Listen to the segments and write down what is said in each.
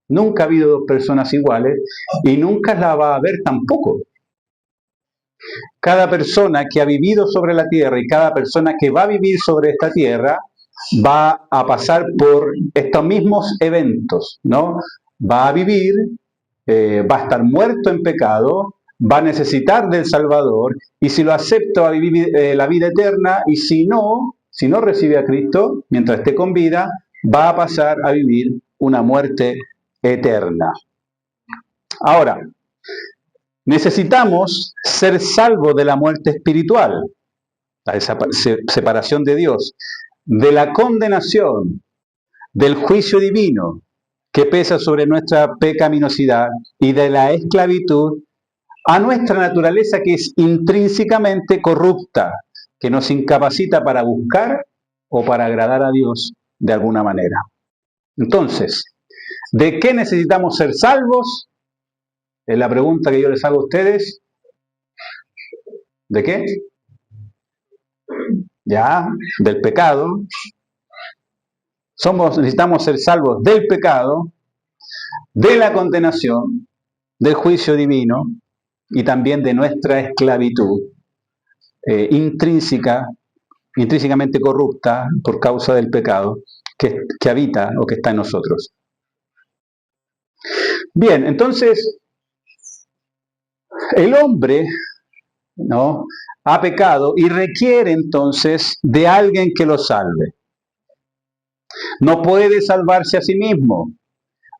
Nunca ha habido dos personas iguales y nunca la va a haber tampoco. Cada persona que ha vivido sobre la tierra y cada persona que va a vivir sobre esta tierra va a pasar por estos mismos eventos, ¿no? Va a vivir, va a estar muerto en pecado, va a necesitar del Salvador, y si lo acepta va a vivir la vida eterna, y si no recibe a Cristo mientras esté con vida, va a pasar a vivir una muerte eterna. Ahora, necesitamos ser salvos de la muerte espiritual, la separación de Dios, de la condenación, del juicio divino que pesa sobre nuestra pecaminosidad y de la esclavitud a nuestra naturaleza que es intrínsecamente corrupta, que nos incapacita para buscar o para agradar a Dios de alguna manera. Entonces, ¿de qué necesitamos ser salvos? Es la pregunta que yo les hago a ustedes. ¿De qué? Ya, del pecado. Necesitamos ser salvos del pecado, de la condenación, del juicio divino y también de nuestra esclavitud intrínsecamente corrupta por causa del pecado que habita o que está en nosotros. Bien, entonces, el hombre, ¿no?, ha pecado y requiere entonces de alguien que lo salve. No puede salvarse a sí mismo.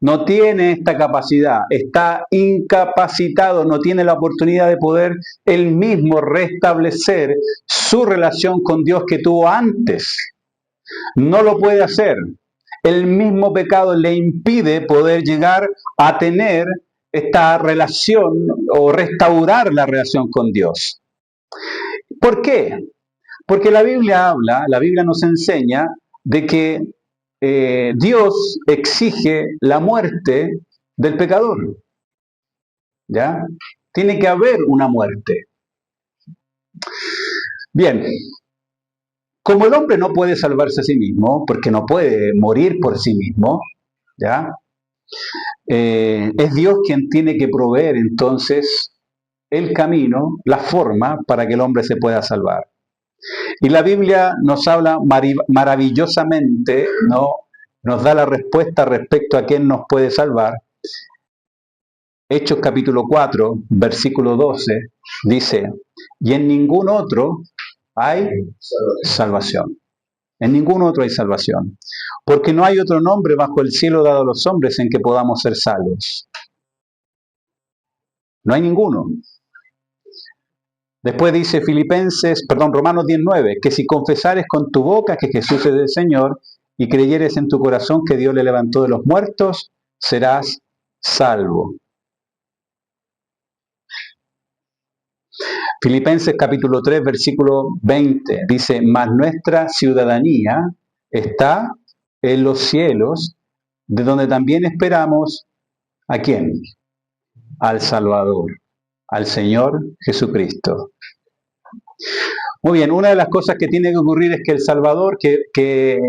No tiene esta capacidad, está incapacitado, no tiene la oportunidad de poder él mismo restablecer su relación con Dios que tuvo antes. No lo puede hacer. El mismo pecado le impide poder llegar a tener esta relación o restaurar la relación con Dios. ¿Por qué? Porque la Biblia nos enseña de que Dios exige la muerte del pecador. ¿Ya? Tiene que haber una muerte. Bien, como el hombre no puede salvarse a sí mismo, porque no puede morir por sí mismo, ¿ya? Es Dios quien tiene que proveer entonces el camino, la forma para que el hombre se pueda salvar. Y la Biblia nos habla maravillosamente, ¿no? Nos da la respuesta respecto a quién nos puede salvar. Hechos capítulo 4, versículo 12, dice, y en ningún otro hay salvación. En ningún otro hay salvación. Porque no hay otro nombre bajo el cielo dado a los hombres en que podamos ser salvos. No hay ninguno. Después dice Romanos 19, que si confesares con tu boca que Jesús es el Señor y creyeres en tu corazón que Dios le levantó de los muertos, serás salvo. Filipenses capítulo 3, versículo 20, dice, mas nuestra ciudadanía está en los cielos, de donde también esperamos, ¿a quién? Al Salvador, al Señor Jesucristo. Muy bien, una de las cosas que tiene que ocurrir es que el Salvador, que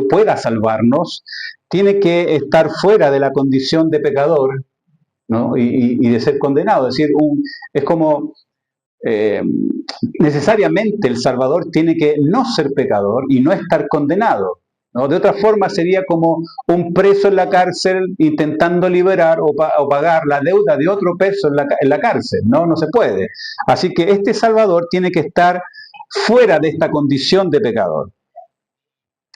pueda salvarnos, tiene que estar fuera de la condición de pecador, ¿no?, y de ser condenado. Es decir, es como necesariamente el Salvador tiene que no ser pecador y no estar condenado, ¿no? De otra forma sería como un preso en la cárcel intentando liberar o pagar la deuda de otro preso en la cárcel. No se puede. Así que este Salvador tiene que estar fuera de esta condición de pecador.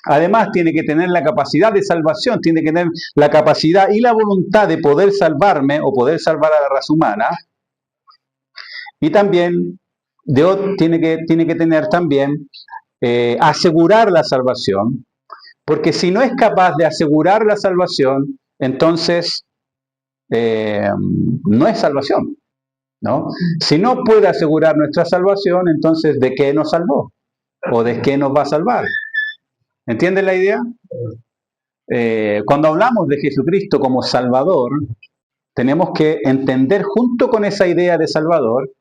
Además, tiene que tener la capacidad de salvación, tiene que tener la capacidad y la voluntad de poder salvarme o poder salvar a la raza humana. Y también tiene que tener también asegurar la salvación, porque si no es capaz de asegurar la salvación, entonces no es salvación, ¿no? Si no puede asegurar nuestra salvación, entonces ¿de qué nos salvó? ¿O de qué nos va a salvar? ¿Entienden la idea? Cuando hablamos de Jesucristo como Salvador, tenemos que entender junto con esa idea de Salvador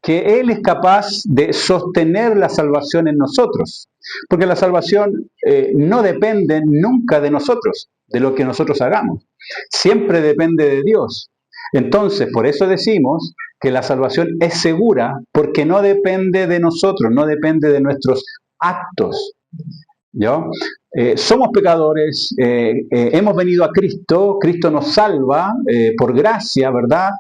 que Él es capaz de sostener la salvación en nosotros, porque la salvación no depende nunca de nosotros, de lo que nosotros hagamos, siempre depende de Dios. Entonces, por eso decimos que la salvación es segura, porque no depende de nosotros, no depende de nuestros actos. ¿Yo? Somos pecadores, hemos venido a Cristo, Cristo nos salva por gracia, ¿verdad?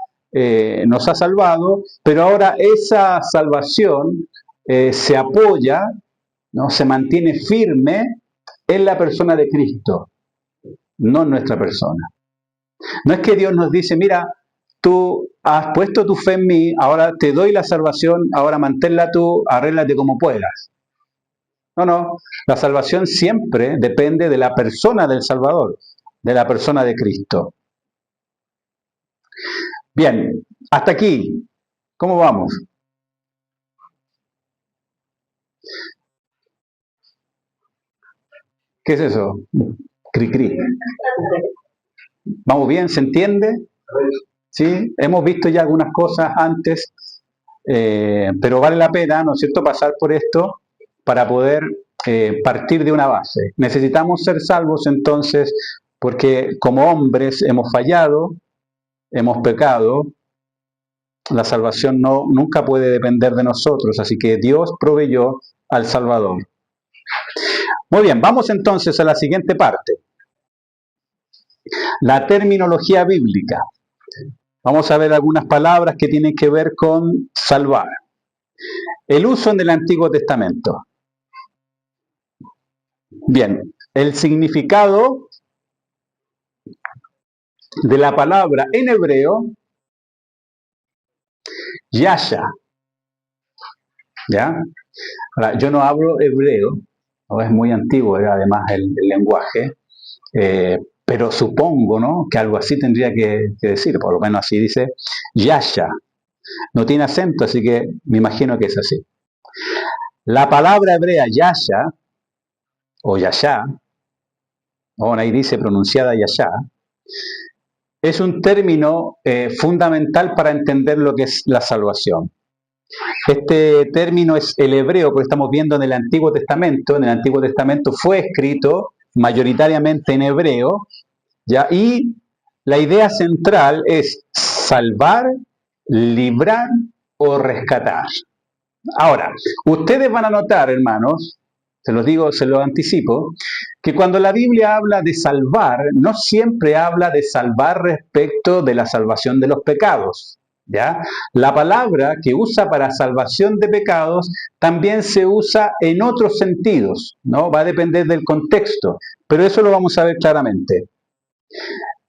Nos ha salvado, pero ahora esa salvación se apoya, ¿no? Se mantiene firme en la persona de Cristo, no en nuestra persona. No es que Dios nos dice, mira, tú has puesto tu fe en mí, ahora te doy la salvación, ahora manténla tú, arréglate como puedas. No, no, la salvación siempre depende de la persona del Salvador, de la persona de Cristo. Bien, hasta aquí, ¿cómo vamos? ¿Qué es eso? Cri, cri. ¿Vamos bien? ¿Se entiende? Sí, hemos visto ya algunas cosas antes, pero vale la pena, ¿no es cierto?, pasar por esto para poder partir de una base. Necesitamos ser salvos entonces, porque como hombres hemos fallado, hemos pecado, la salvación nunca puede depender de nosotros, así que Dios proveyó al Salvador. Muy bien, vamos entonces a la siguiente parte. La terminología bíblica. Vamos a ver algunas palabras que tienen que ver con salvar. El uso en el Antiguo Testamento. Bien, el significado de la palabra en hebreo, yasha. ¿Ya? Ahora, yo no hablo hebreo, ¿no? Es muy antiguo, además el lenguaje, pero supongo, ¿no?, que algo así tendría que decir, por lo menos así dice, yasha. No tiene acento, así que me imagino que es así. La palabra hebrea yasha, o yasha, o ahí dice pronunciada yasha, es un término fundamental para entender lo que es la salvación. Este término es el hebreo, porque estamos viendo en el Antiguo Testamento. En el Antiguo Testamento fue escrito mayoritariamente en hebreo, ¿ya? Y la idea central es salvar, librar o rescatar. Ahora, ustedes van a notar, hermanos, se los digo, se los anticipo, que cuando la Biblia habla de salvar, no siempre habla de salvar respecto de la salvación de los pecados. ¿Ya? La palabra que usa para salvación de pecados también se usa en otros sentidos, ¿no? Va a depender del contexto, pero eso lo vamos a ver claramente.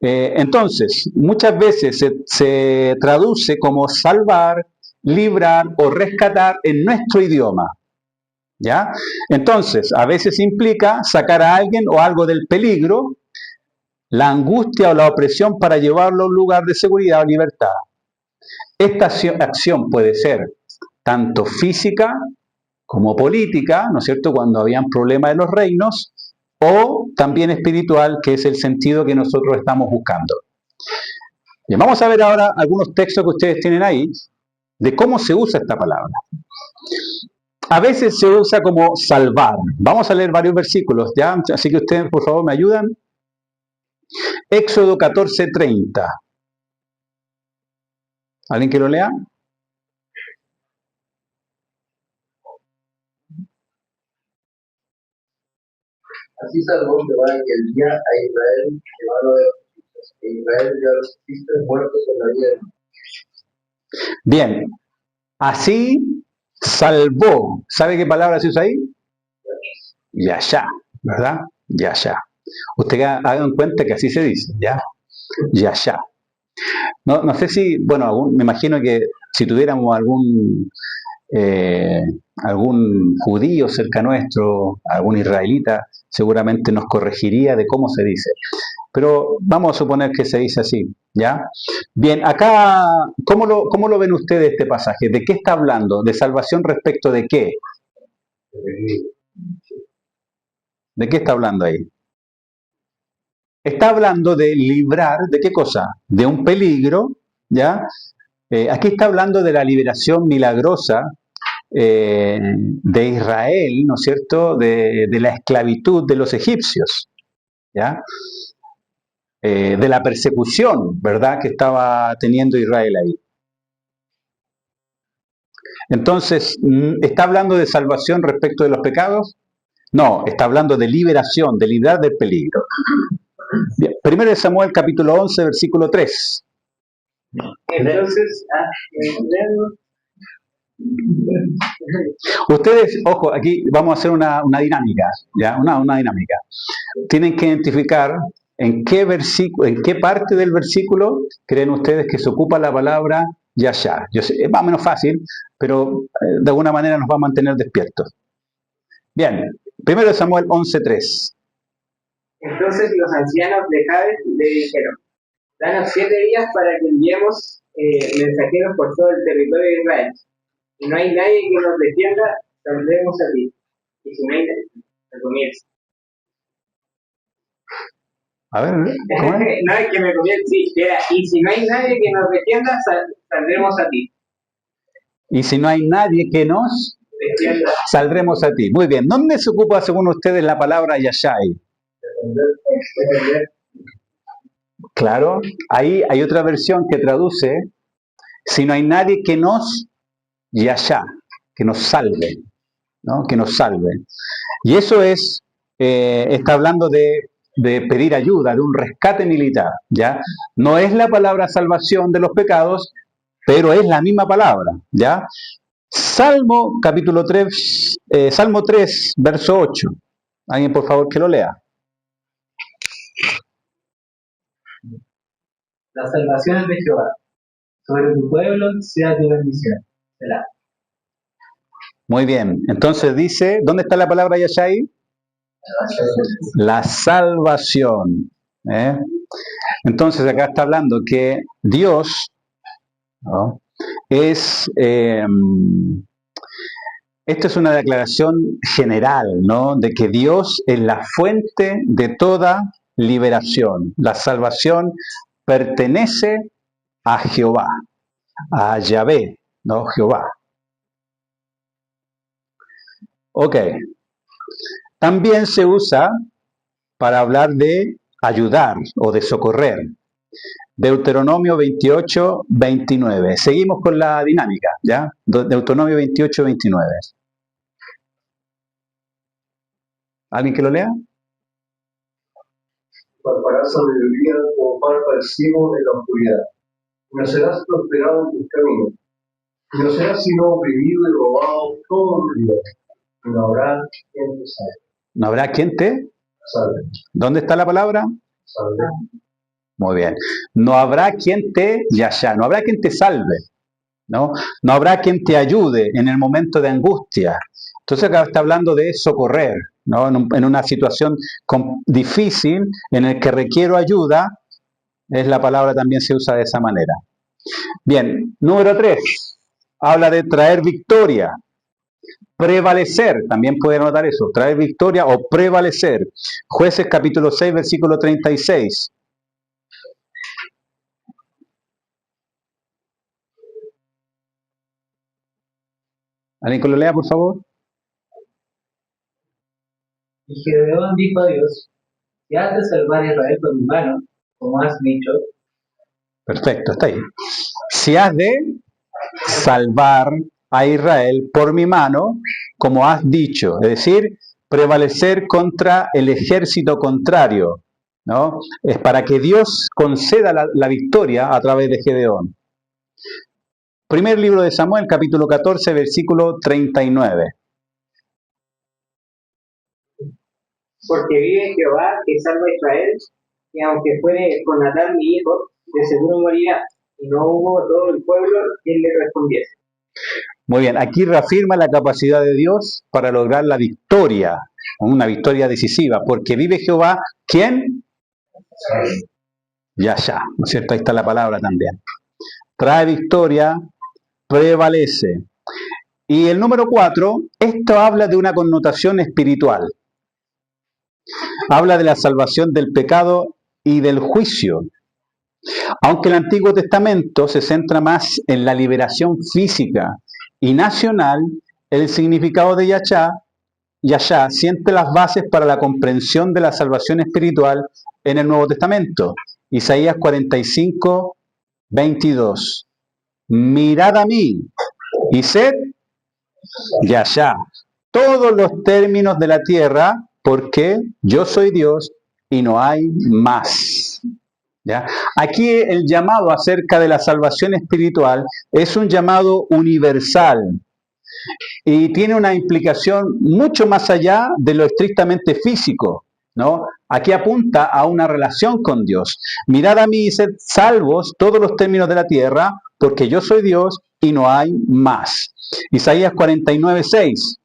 Entonces, muchas veces se traduce como salvar, librar o rescatar en nuestro idioma. ¿Ya? Entonces, a veces implica sacar a alguien o algo del peligro, la angustia o la opresión para llevarlo a un lugar de seguridad o libertad. Esta acción puede ser tanto física como política, ¿no es cierto?, cuando habían problemas en los reinos, o también espiritual, que es el sentido que nosotros estamos buscando. Bien, vamos a ver ahora algunos textos que ustedes tienen ahí, de cómo se usa esta palabra. A veces se usa como salvar. Vamos a leer varios versículos, ¿ya? Así que ustedes, por favor, me ayudan. Éxodo 14:30. ¿Alguien que lo lea? Así salvó Jehová aquel día a Israel de mano de los egipcios, e Israel dio a los egipcios muertos en la vida de Dios. Bien, así salvó. ¿Sabe qué palabra se usa ahí? Yashá, ¿verdad? Yashá. Ustedes hagan cuenta que así se dice, ¿ya? Yashá. No sé si, bueno, me imagino que si tuviéramos algún judío cerca nuestro, algún israelita, seguramente nos corregiría de cómo se dice. Pero vamos a suponer que se dice así, ¿ya? Bien, acá, ¿cómo lo ven ustedes este pasaje? ¿De qué está hablando? ¿De salvación respecto de qué? ¿De qué está hablando ahí? está hablando de librar, ¿de qué cosa? De un peligro, ¿ya? Aquí está hablando de la liberación milagrosa de Israel, ¿no es cierto?, de la esclavitud de los egipcios, ¿ya? De la persecución, ¿verdad?, que estaba teniendo Israel ahí. Entonces, ¿está hablando de salvación respecto de los pecados? No, está hablando de liberación, de librar del peligro. Bien, 1 Samuel capítulo 11, versículo 3. Entonces, Ustedes, ojo, aquí vamos a hacer una dinámica, ¿ya? Una dinámica. Tienen que identificar en qué versículo, en qué parte del versículo creen ustedes que se ocupa la palabra yashar. Yo sé, es más o menos fácil, pero de alguna manera nos va a mantener despiertos. Bien, 1 Samuel 11:3. entonces los ancianos de Jabes le dijeron, danos 7 días para que enviemos mensajeros por todo el territorio de Israel. Y no hay nadie que nos defienda, saldremos a ti. Y si no hay nadie, comienza. A ver, ¿cómo es? No es que me comience, sí, era, y si no hay nadie que nos defienda, saldremos a ti. Y si no hay nadie que nos Defienda. saldremos a ti. Muy bien, ¿dónde se ocupa según ustedes la palabra yashai? Defender. Claro, ahí hay otra versión que traduce, si no hay nadie que nos yashá, que nos salve, ¿no? Que nos salve. Y eso es, está hablando de pedir ayuda, de un rescate militar, ¿ya? No es la palabra salvación de los pecados, pero es la misma palabra, ¿ya? Salmo capítulo 3, Salmo 3, verso 8. Alguien por favor que lo lea. La salvación es de Jehová. Sobre tu pueblo sea tu bendición. Será. Muy bien, entonces dice, ¿dónde está la palabra yashai? La salvación. ¿eh? Entonces acá está hablando que Dios, ¿no? es, esto es una declaración general, ¿no? De que Dios es la fuente de toda liberación. La salvación pertenece a Jehová, a Yahvé, ¿no? Jehová. Ok. También se usa para hablar de ayudar o de socorrer. Deuteronomio 28, 29. Seguimos con la dinámica, ¿ya? Deuteronomio 28, 29. ¿Alguien que lo lea? Palparás sabiduría como palpa el ciego en la oscuridad. No serás prosperado en tus caminos. Y no serás sino oprimido y robado todos los días. Y no habrá quien te salve. ¿No habrá quien te? Salve. ¿Dónde está la palabra? Salve. Muy bien. No habrá quien te yashá, no habrá quien te salve, ¿no? No habrá quien te ayude en el momento de angustia. Entonces acá está hablando de socorrer, ¿no? En una situación difícil en el que requiero ayuda, es la palabra también se usa de esa manera. Bien, número 3. Habla de traer victoria. Prevalecer, también puede anotar eso, traer victoria o prevalecer. Jueces capítulo 6, versículo 36. ¿Alguien que lo lea, por favor? Y Gedeón dijo a Dios, si has de salvar a Israel con mi mano, como has dicho. Perfecto, está ahí. Si has de salvar a Israel por mi mano, como has dicho, es decir, prevalecer contra el ejército contrario, ¿no? Es para que Dios conceda la victoria a través de Gedeón. Primer libro de Samuel, capítulo 14, versículo 39. Porque vive Jehová que salva a Israel, y aunque fuere con Natán mi hijo, de seguro morirá. Y no hubo todo el pueblo quien le respondiese. Muy bien, aquí reafirma la capacidad de Dios para lograr la victoria, una victoria decisiva, porque vive Jehová, ¿quién? Ya, ¿no es cierto? Ahí está la palabra también. Trae victoria, prevalece. Y el número 4, esto habla de una connotación espiritual. Habla de la salvación del pecado y del juicio. Aunque el Antiguo Testamento se centra más en la liberación física y nacional, el significado de Yashá siente las bases para la comprensión de la salvación espiritual en el Nuevo Testamento. Isaías 45, 22. Mirad a mí y sed Yashá todos los términos de la tierra, porque yo soy Dios y no hay más. ¿Ya? Aquí el llamado acerca de la salvación espiritual es un llamado universal y tiene una implicación mucho más allá de lo estrictamente físico, ¿no? Aquí apunta a una relación con Dios. Mirad a mí y sed salvos todos los términos de la tierra, porque yo soy Dios y no hay más. Isaías 49, 6.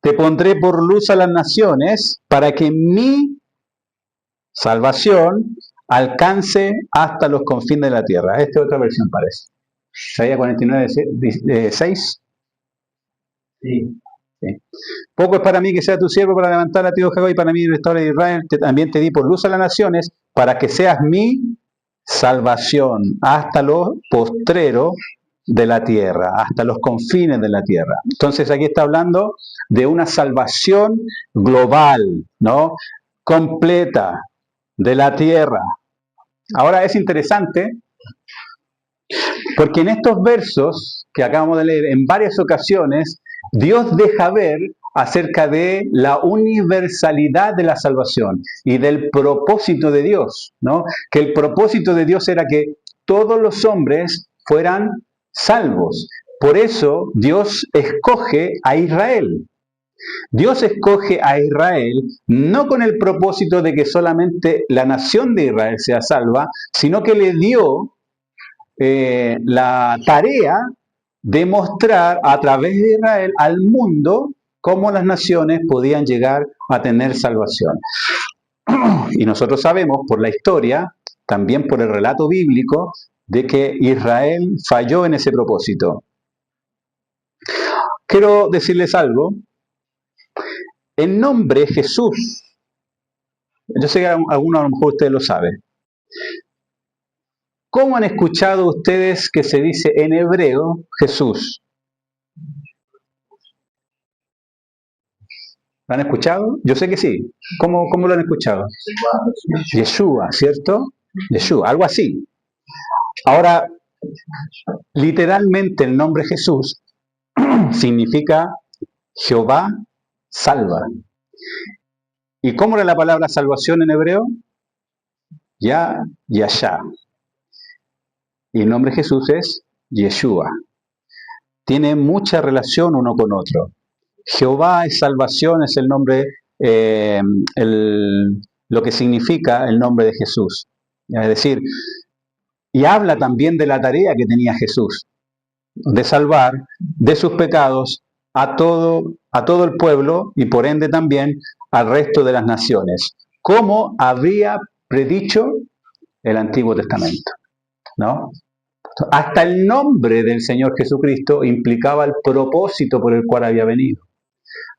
Te pondré por luz a las naciones para que mi salvación alcance hasta los confines de la tierra. Esta es otra versión, parece. Isaías 49, 6. Sí. Sí. Poco es para mí que sea tu siervo para levantar a ti, oh Jacob, y para mí restaurar a Israel. También te di por luz a las naciones para que seas mi salvación hasta lo postrero de la tierra, hasta los confines de la tierra. Entonces aquí está hablando de una salvación global, ¿no? Completa de la tierra. Ahora es interesante porque en estos versos que acabamos de leer, en varias ocasiones, Dios deja ver acerca de la universalidad de la salvación y del propósito de Dios, ¿no? Que el propósito de Dios era que todos los hombres fueran salvos. Por eso Dios escoge a Israel. Dios escoge a Israel no con el propósito de que solamente la nación de Israel sea salva, sino que le dio la tarea de mostrar a través de Israel al mundo cómo las naciones podían llegar a tener salvación. Y nosotros sabemos por la historia, también por el relato bíblico, de que Israel falló en ese propósito. Quiero decirles algo. El nombre Jesús, yo sé que algunos a lo mejor ustedes lo saben. ¿Cómo han escuchado ustedes que se dice en hebreo Jesús? ¿Lo han escuchado? Yo sé que sí. ¿Cómo lo han escuchado? Yeshua, ¿cierto? Yeshua, algo así. Ahora, literalmente el nombre Jesús significa Jehová salva. ¿Y cómo era la palabra salvación en hebreo? Yashá. Y el nombre Jesús es Yeshua. Tiene mucha relación uno con otro. Jehová es salvación, es el nombre, lo que significa el nombre de Jesús. Es decir, y habla también de la tarea que tenía Jesús, de salvar de sus pecados a todo el pueblo y por ende también al resto de las naciones, como había predicho el Antiguo Testamento, ¿no? Hasta el nombre del Señor Jesucristo implicaba el propósito por el cual había venido,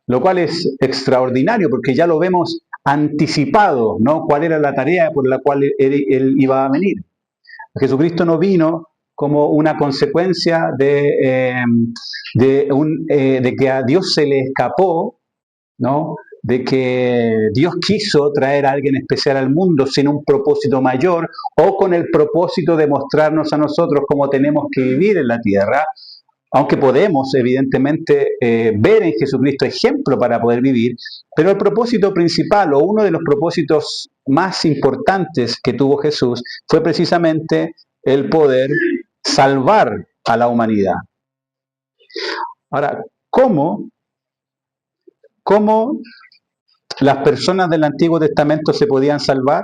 lo cual es extraordinario porque ya lo vemos anticipado, ¿no? Cuál era la tarea por la cual él iba a venir. Jesucristo no vino como una consecuencia de que a Dios se le escapó, ¿no? De que Dios quiso traer a alguien especial al mundo sin un propósito mayor o con el propósito de mostrarnos a nosotros cómo tenemos que vivir en la tierra, aunque podemos evidentemente ver en Jesucristo ejemplo para poder vivir, pero el propósito principal o uno de los propósitos más importantes que tuvo Jesús fue precisamente el poder salvar a la humanidad. Ahora, ¿cómo las personas del Antiguo Testamento se podían salvar?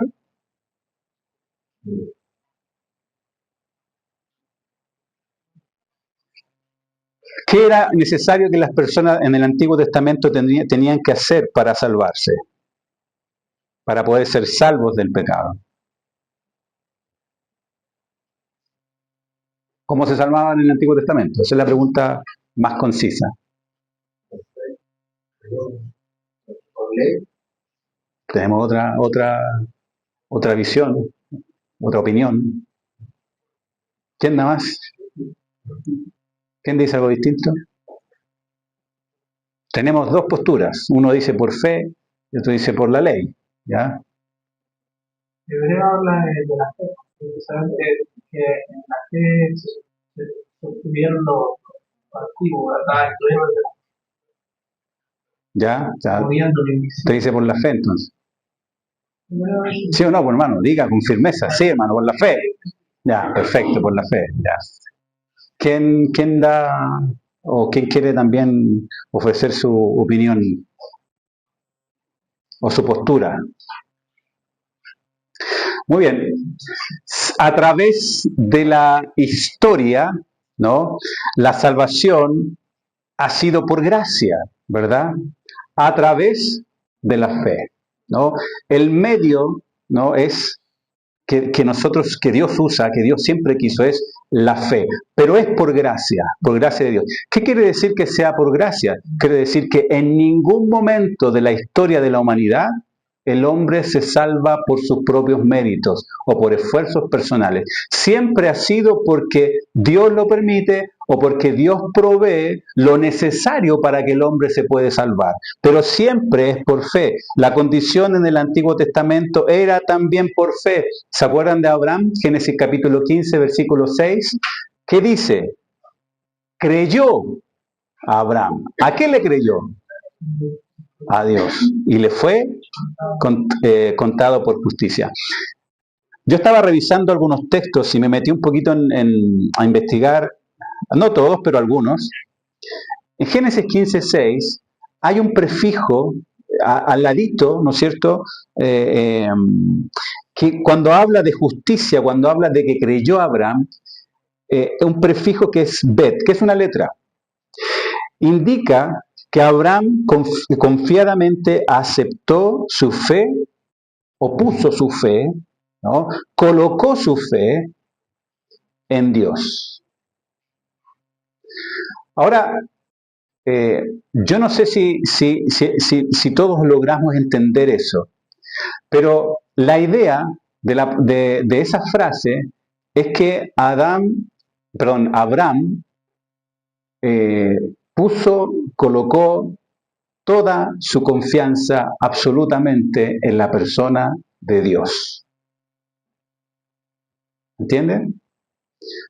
¿Qué era necesario que las personas en el Antiguo Testamento tenían que hacer para salvarse? Para poder ser salvos del pecado. ¿Cómo se salvaban en el Antiguo Testamento? Esa es la pregunta más concisa. Tenemos otra visión, otra opinión. ¿Quién nada más? ¿Quién dice algo distinto? Tenemos dos posturas. Uno dice por fe y otro dice por la ley. ¿Ya? Hebreo habla de la fe, saben que en la fe se obtuvieron los activos, ¿verdad? ¿Ya? Moviendo lo Te invisible. dice por la fe entonces. Hebreo es ¿Sí o no, pues, hermano? Diga con firmeza. Sí, hermano, por la fe. Ya, perfecto, por la fe. Ya. ¿Quién da o quién quiere también ofrecer su opinión o su postura? Muy bien. A través de la historia, ¿no? La salvación ha sido por gracia, ¿verdad? A través de la fe, ¿no? El medio, ¿no? Es que Dios usa, que Dios siempre quiso, es la fe, pero es por gracia de Dios. ¿Qué quiere decir que sea por gracia? Quiere decir que en ningún momento de la historia de la humanidad el hombre se salva por sus propios méritos o por esfuerzos personales. Siempre ha sido porque Dios lo permite o porque Dios provee lo necesario para que el hombre se puede salvar. Pero siempre es por fe. La condición en el Antiguo Testamento era también por fe. ¿Se acuerdan de Abraham? Génesis capítulo 15, versículo 6. ¿Qué dice? Creyó a Abraham. ¿A qué le creyó? A Dios. Y le fue contado por justicia. Yo estaba revisando algunos textos y me metí un poquito a investigar, no todos, pero algunos. En Génesis 15:6 hay un prefijo al ladito, ¿no es cierto? Que cuando habla de justicia, cuando habla de que creyó Abraham, un prefijo que es bet, que es una letra. Indica que Abraham confiadamente aceptó su fe o puso su fe, ¿no? Colocó su fe en Dios. Ahora, yo no sé si todos logramos entender eso, pero la idea de esa frase es que Abraham colocó toda su confianza absolutamente en la persona de Dios. ¿Entienden?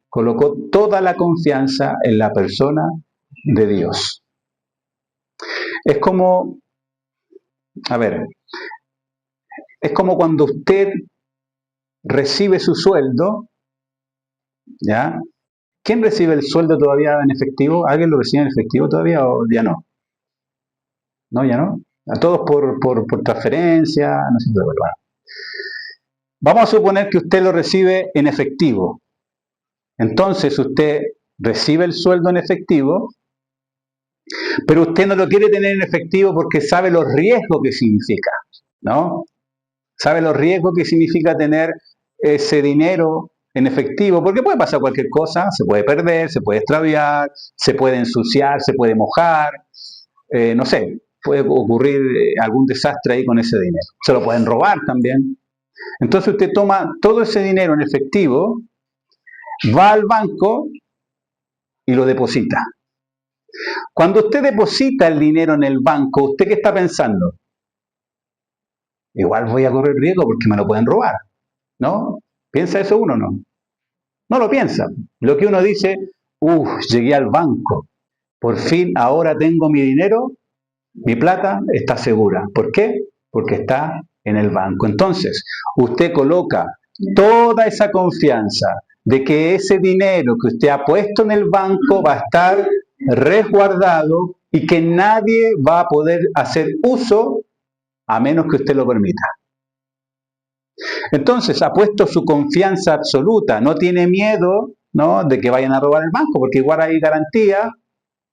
Colocó toda la confianza en la persona de Dios. Es como, es como cuando usted recibe su sueldo, ¿ya? ¿Quién recibe el sueldo todavía en efectivo? ¿Alguien lo recibe en efectivo todavía o ya no? ¿No, ya no? A todos por transferencia, no sé, bueno. Vamos a suponer que usted lo recibe en efectivo. Entonces usted recibe el sueldo en efectivo, pero usted no lo quiere tener en efectivo porque sabe los riesgos que significa, ¿no? Sabe los riesgos que significa tener ese dinero en efectivo, porque puede pasar cualquier cosa, se puede perder, se puede extraviar, se puede ensuciar, se puede mojar, no sé, puede ocurrir algún desastre ahí con ese dinero. Se lo pueden robar también. Entonces usted toma todo ese dinero en efectivo, va al banco y lo deposita. Cuando usted deposita el dinero en el banco, ¿usted qué está pensando? Igual voy a correr riesgo porque me lo pueden robar, ¿no? ¿Piensa eso uno o no? No lo piensa. Lo que uno dice, llegué al banco, por fin ahora tengo mi dinero, mi plata está segura. ¿Por qué? Porque está en el banco. Entonces, usted coloca toda esa confianza de que ese dinero que usted ha puesto en el banco va a estar resguardado y que nadie va a poder hacer uso a menos que usted lo permita. Entonces, ha puesto su confianza absoluta, no tiene miedo, ¿no?, de que vayan a robar el banco, porque igual hay garantía,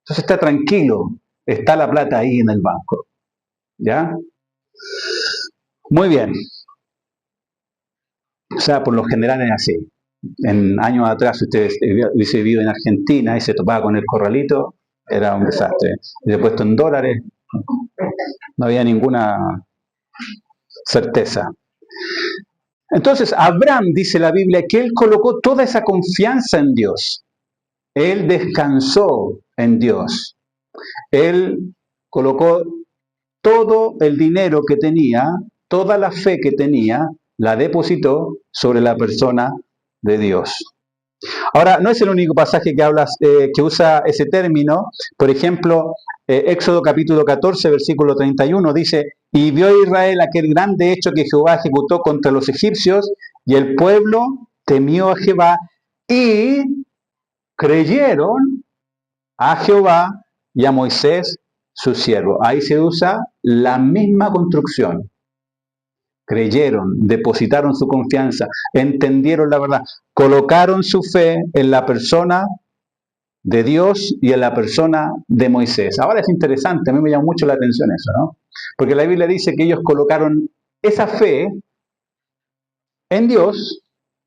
entonces está tranquilo, está la plata ahí en el banco. ¿Ya? Muy bien. O sea, por lo general es así. En años atrás, si usted hubiese vivido en Argentina y se topaba con el corralito, era un desastre. Hubiese puesto en dólares, no había ninguna certeza. Entonces, Abraham, dice la Biblia, que él colocó toda esa confianza en Dios. Él descansó en Dios. Él colocó todo el dinero que tenía, toda la fe que tenía, la depositó sobre la persona de Dios. Ahora, no es el único pasaje que usa ese término. Por ejemplo, Éxodo capítulo 14, versículo 31 dice: y vio Israel aquel grande hecho que Jehová ejecutó contra los egipcios, y el pueblo temió a Jehová y creyeron a Jehová y a Moisés su siervo. Ahí se usa la misma construcción. Creyeron, depositaron su confianza, entendieron la verdad, colocaron su fe en la persona de Dios y en la persona de Moisés. Ahora es interesante, a mí me llama mucho la atención eso, ¿no? Porque la Biblia dice que ellos colocaron esa fe en Dios,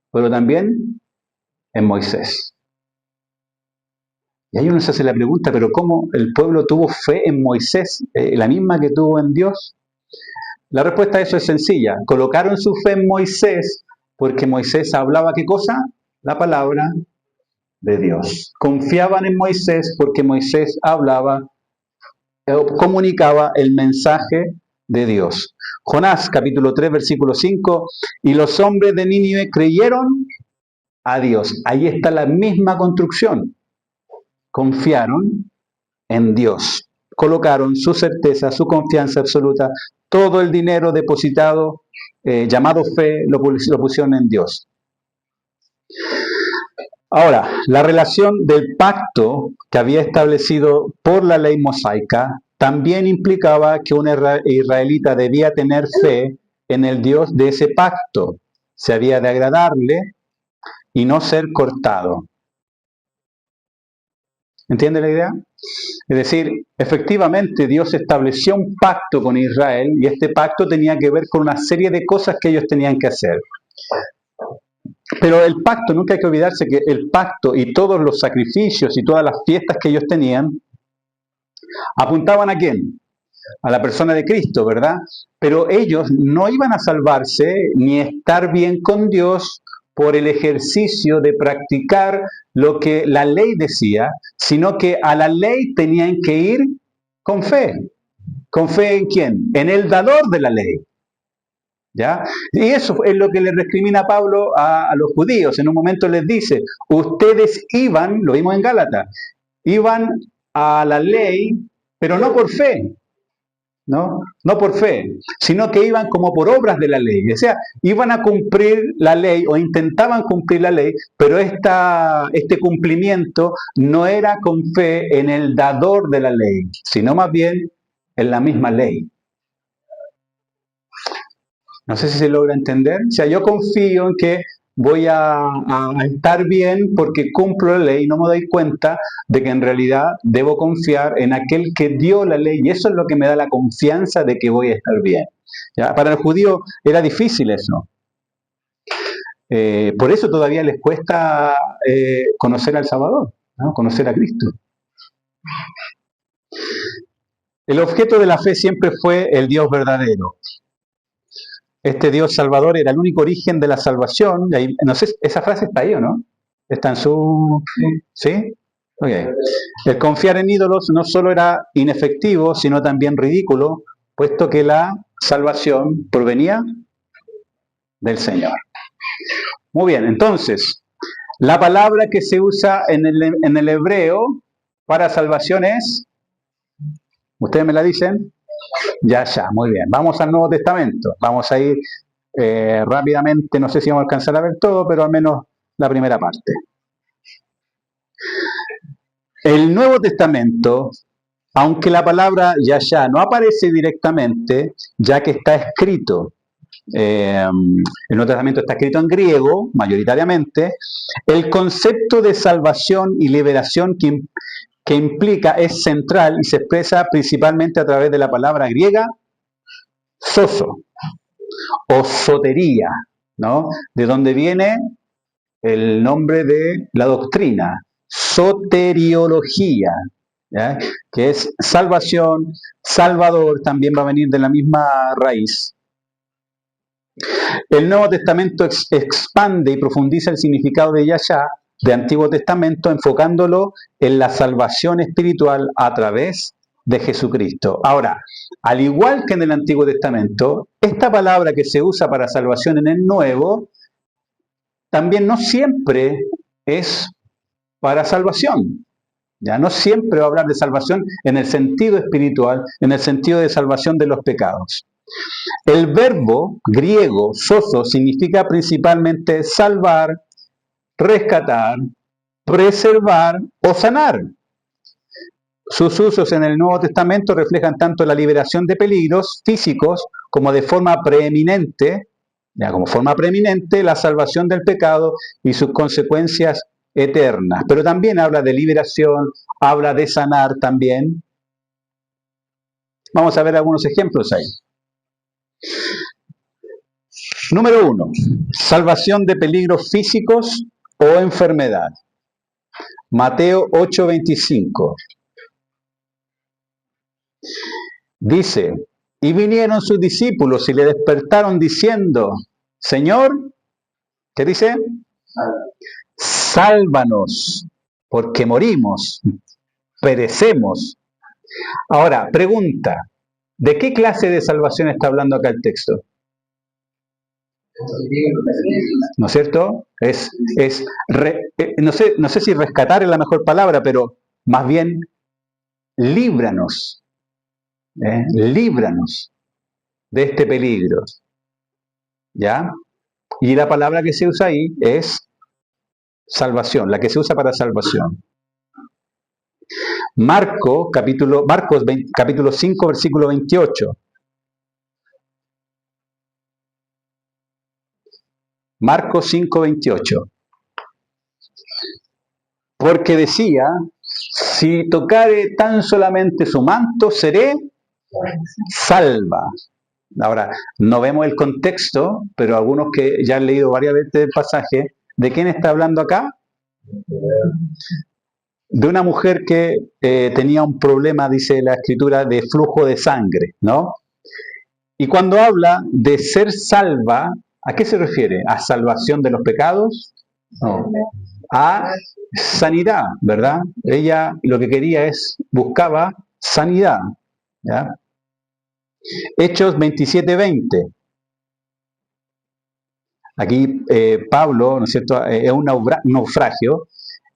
pero también en Moisés. Y ahí uno se hace la pregunta, pero ¿cómo el pueblo tuvo fe en Moisés, la misma que tuvo en Dios? La respuesta a eso es sencilla. Colocaron su fe en Moisés porque Moisés hablaba, ¿qué cosa? La palabra de Dios. Confiaban en Moisés porque Moisés hablaba, comunicaba el mensaje de Dios. Jonás, capítulo 3, versículo 5, y los hombres de Nínive creyeron a Dios. Ahí está la misma construcción. Confiaron en Dios. Colocaron su certeza, su confianza absoluta, todo el dinero depositado, llamado fe, lo pusieron en Dios. Ahora, la relación del pacto que había establecido por la ley mosaica también implicaba que un israelita debía tener fe en el Dios de ese pacto. Se había de agradarle y no ser cortado. ¿Entiende la idea? Es decir, efectivamente Dios estableció un pacto con Israel y este pacto tenía que ver con una serie de cosas que ellos tenían que hacer. Pero el pacto, nunca hay que olvidarse que el pacto y todos los sacrificios y todas las fiestas que ellos tenían apuntaban ¿a quién? A la persona de Cristo, ¿verdad? Pero ellos no iban a salvarse ni estar bien con Dios por el ejercicio de practicar lo que la ley decía, sino que a la ley tenían que ir con fe. ¿Con fe en quién? En el dador de la ley. ¿Ya? Y eso es lo que le recrimina Pablo a los judíos. En un momento les dice, ustedes iban, lo vimos en Gálatas, iban a la ley, pero no por fe, ¿no? No por fe, sino que iban como por obras de la ley. O sea, iban a cumplir la ley o intentaban cumplir la ley, pero este cumplimiento no era con fe en el dador de la ley, sino más bien en la misma ley. No sé si se logra entender. O sea, yo confío en que voy a estar bien porque cumplo la ley y no me doy cuenta de que en realidad debo confiar en aquel que dio la ley y eso es lo que me da la confianza de que voy a estar bien. ¿Ya? Para el judío era difícil eso. Por eso todavía les cuesta conocer al Salvador, ¿no? Conocer a Cristo. El objeto de la fe siempre fue el Dios verdadero. Este Dios Salvador era el único origen de la salvación. Ahí, no sé, esa frase está ahí, ¿o no? ¿Está en su...? ¿Sí? Okay. El confiar en ídolos no solo era inefectivo, sino también ridículo, puesto que la salvación provenía del Señor. Muy bien, entonces, la palabra que se usa en el hebreo para salvación es... ¿Ustedes me la dicen? Yashá, muy bien. Vamos al Nuevo Testamento. Vamos a ir rápidamente, no sé si vamos a alcanzar a ver todo, pero al menos la primera parte. El Nuevo Testamento, aunque la palabra Yashá no aparece directamente, ya que está escrito, el Nuevo Testamento está escrito en griego, mayoritariamente, el concepto de salvación y liberación que implica es central y se expresa principalmente a través de la palabra griega soso o sotería, ¿no? De donde viene el nombre de la doctrina, soteriología, ¿ya? Que es salvación, salvador, también va a venir de la misma raíz. El Nuevo Testamento expande y profundiza el significado de Yahshua, de Antiguo Testamento, enfocándolo en la salvación espiritual a través de Jesucristo. Ahora, al igual que en el Antiguo Testamento, esta palabra que se usa para salvación en el Nuevo, también no siempre es para salvación. Ya no siempre va a hablar de salvación en el sentido espiritual, en el sentido de salvación de los pecados. El verbo griego sozo significa principalmente salvar, rescatar, preservar o sanar. Sus usos en el Nuevo Testamento reflejan tanto la liberación de peligros físicos como de forma preeminente, la salvación del pecado y sus consecuencias eternas. Pero también habla de liberación, habla de sanar también. Vamos a ver algunos ejemplos ahí. Número 1. Salvación de peligros físicos o enfermedad. Mateo 8:25. Dice, y vinieron sus discípulos y le despertaron diciendo, Señor, ¿qué dice? Sálvanos, porque morimos, perecemos. Ahora, pregunta, ¿de qué clase de salvación está hablando acá el texto? ¿No es cierto? No sé si rescatar es la mejor palabra, pero más bien líbranos, líbranos de este peligro, ¿ya? Y la palabra que se usa ahí es salvación, la que se usa para salvación. Marcos capítulo 5, versículo 28. Marcos 5, 28. Porque decía, si tocare tan solamente su manto, seré salva. Ahora, no vemos el contexto, pero algunos que ya han leído varias veces el pasaje, ¿de quién está hablando acá? De una mujer que tenía un problema, dice la escritura, de flujo de sangre, ¿no? Y cuando habla de ser salva, ¿a qué se refiere? ¿A salvación de los pecados? No. A sanidad, ¿verdad? Ella lo que quería buscaba sanidad, ¿ya? Hechos 27:20. Aquí Pablo, ¿no es cierto?, es un naufragio,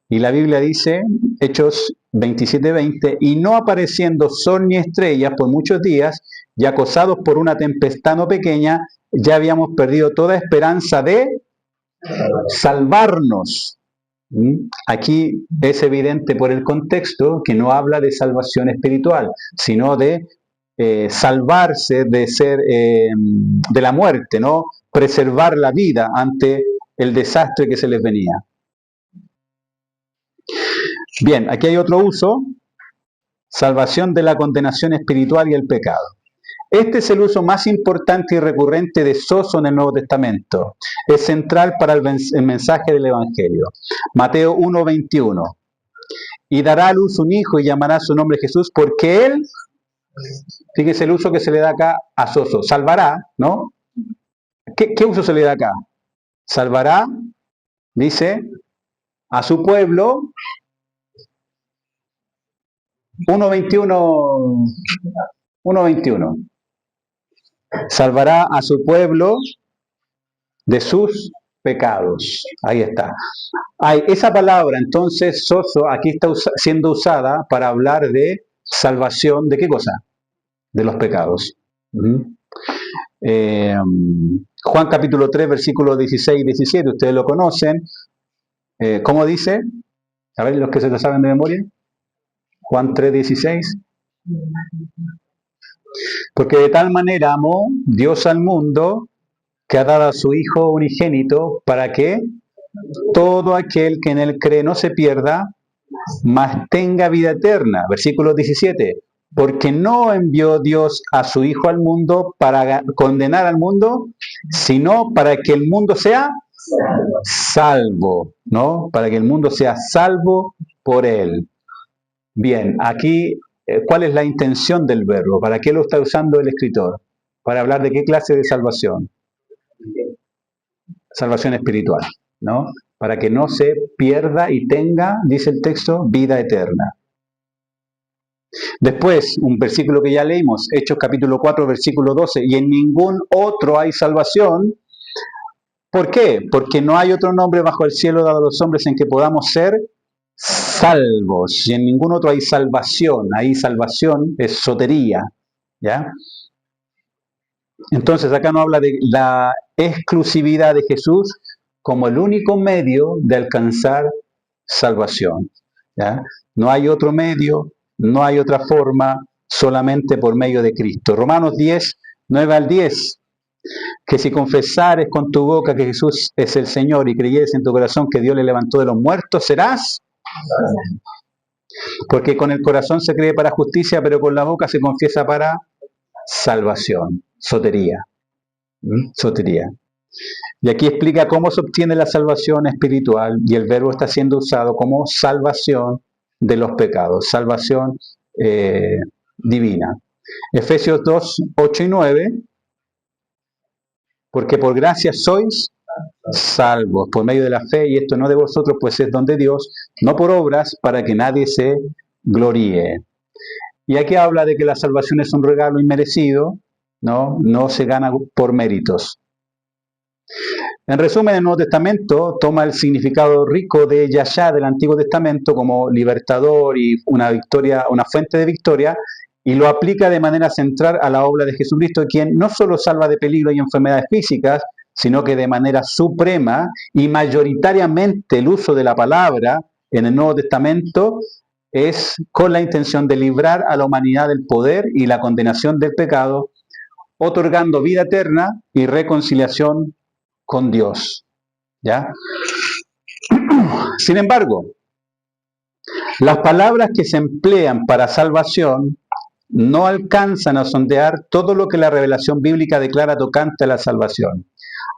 y la Biblia dice, Hechos 27:20, y no apareciendo sol ni estrellas por muchos días, y acosados por una tempestad no pequeña, ya habíamos perdido toda esperanza de salvarnos. Aquí es evidente por el contexto que no habla de salvación espiritual, sino de salvarse de ser de la muerte, ¿no? Preservar la vida ante el desastre que se les venía. Bien, aquí hay otro uso, salvación de la condenación espiritual y el pecado. Este es el uso más importante y recurrente de sozo en el Nuevo Testamento. Es central para el mensaje del Evangelio. Mateo 1:21. Y dará a luz un hijo y llamará su nombre Jesús, porque él, fíjese el uso que se le da acá a sozo, salvará, ¿no? ¿Qué uso se le da acá? Salvará, dice, a su pueblo. 1:21. Salvará a su pueblo de sus pecados. Ahí está. Esa palabra, entonces, sozo, aquí está siendo usada para hablar de salvación, ¿de qué cosa? De los pecados. Juan capítulo 3, versículos 16 y 17, ustedes lo conocen. ¿Cómo dice? A ver, los que se lo saben de memoria. Juan 3:16. Porque de tal manera amó Dios al mundo que ha dado a su Hijo unigénito para que todo aquel que en él cree no se pierda, mas tenga vida eterna. Versículo 17. Porque no envió Dios a su Hijo al mundo para condenar al mundo, sino para que el mundo sea salvo, ¿no? Para que el mundo sea salvo por él. Bien, aquí, ¿cuál es la intención del verbo? ¿Para qué lo está usando el escritor? Para hablar de qué clase de salvación. salvación espiritual, ¿no? Para que no se pierda y tenga, dice el texto, vida eterna. Después, un versículo que ya leímos, Hechos capítulo 4, versículo 12, y en ningún otro hay salvación. ¿Por qué? Porque no hay otro nombre bajo el cielo dado a los hombres en que podamos ser salvos. Y en ningún otro hay salvación. Ahí salvación es sotería, ¿ya? Entonces acá no habla de la exclusividad de Jesús como el único medio de alcanzar salvación, ¿ya? No hay otro medio, no hay otra forma, solamente por medio de Cristo. Romanos 10, 9 al 10. Que si confesares con tu boca que Jesús es el Señor y creyeres en tu corazón que Dios le levantó de los muertos, serás. Porque con el corazón se cree para justicia, pero con la boca se confiesa para salvación. Sotería. Sotería. Y aquí explica cómo se obtiene la salvación espiritual y el verbo está siendo usado como salvación de los pecados, salvación divina. Efesios 2, 8 y 9. Porque por gracia sois salvos por medio de la fe, y esto no de vosotros, pues es don de Dios, no por obras, para que nadie se gloríe. Y aquí habla de que la salvación es un regalo inmerecido, no se gana por méritos. En resumen, el Nuevo Testamento toma el significado rico de Yahshua del Antiguo Testamento como libertador y una victoria, una fuente de victoria, y lo aplica de manera central a la obra de Jesucristo, quien no solo salva de peligro y enfermedades físicas, sino que de manera suprema y mayoritariamente el uso de la palabra en el Nuevo Testamento es con la intención de librar a la humanidad del poder y la condenación del pecado, otorgando vida eterna y reconciliación con Dios. ¿Ya? Sin embargo, las palabras que se emplean para salvación no alcanzan a sondear todo lo que la revelación bíblica declara tocante a la salvación.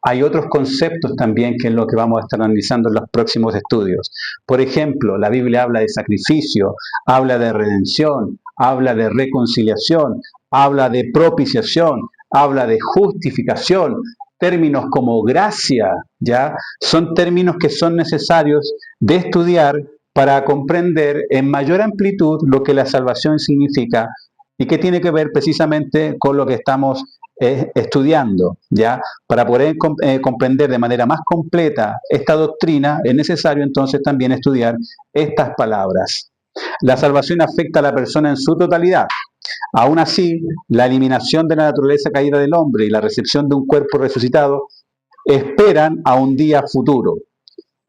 Hay otros conceptos también que es lo que vamos a estar analizando en los próximos estudios. Por ejemplo, la Biblia habla de sacrificio, habla de redención, habla de reconciliación, habla de propiciación, habla de justificación. Términos como gracia, ¿ya? Son términos que son necesarios de estudiar para comprender en mayor amplitud lo que la salvación significa y que tiene que ver precisamente con lo que estamos estudiando, ¿ya? Para poder comprender de manera más completa esta doctrina, es necesario entonces también estudiar estas palabras. La salvación afecta a la persona en su totalidad. Aún así, la eliminación de la naturaleza caída del hombre y la recepción de un cuerpo resucitado esperan a un día futuro.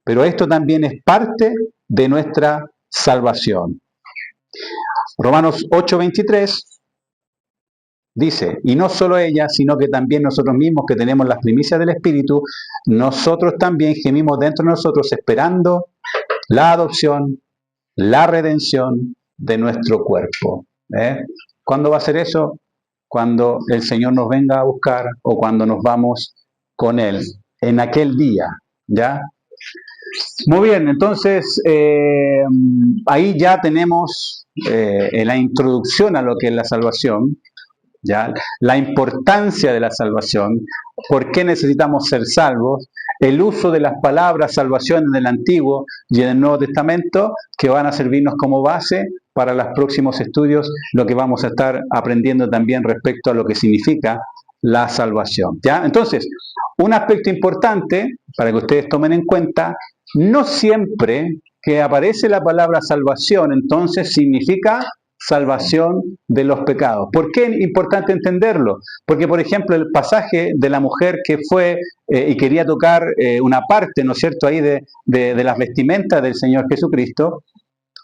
Pero esto también es parte de nuestra salvación. Romanos 8:23 dice, y no solo ella, sino que también nosotros mismos que tenemos las primicias del Espíritu, nosotros también gemimos dentro de nosotros esperando la adopción, la redención de nuestro cuerpo. ¿Cuándo va a ser eso? Cuando el Señor nos venga a buscar o cuando nos vamos con Él, en aquel día, ¿ya? Muy bien, entonces ahí ya tenemos la introducción a lo que es la salvación, ¿ya? La importancia de la salvación, por qué necesitamos ser salvos, el uso de las palabras salvación en el Antiguo y en el Nuevo Testamento, que van a servirnos como base para los próximos estudios, lo que vamos a estar aprendiendo también respecto a lo que significa la salvación, ¿ya? Entonces, un aspecto importante para que ustedes tomen en cuenta, no siempre que aparece la palabra salvación, entonces significa salvación de los pecados. ¿Por qué es importante entenderlo? Porque, por ejemplo, el pasaje de la mujer que fue y quería tocar una parte, ¿no es cierto?, ahí de las vestimentas del Señor Jesucristo,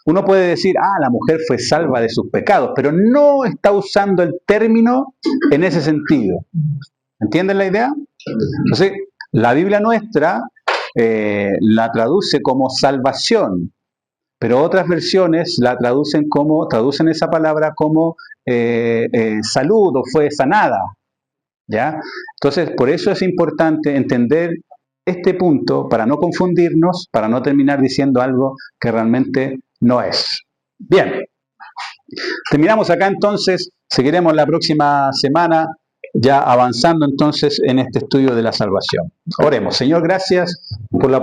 uno puede decir, la mujer fue salva de sus pecados, pero no está usando el término en ese sentido. ¿Entienden la idea? Entonces, la Biblia nuestra la traduce como salvación, pero otras versiones la traducen esa palabra como salud o fue sanada, ¿ya? Entonces, por eso es importante entender este punto para no confundirnos, para no terminar diciendo algo que realmente no es. Bien, terminamos acá entonces, seguiremos la próxima semana ya avanzando entonces en este estudio de la salvación. Oremos. Señor, gracias por la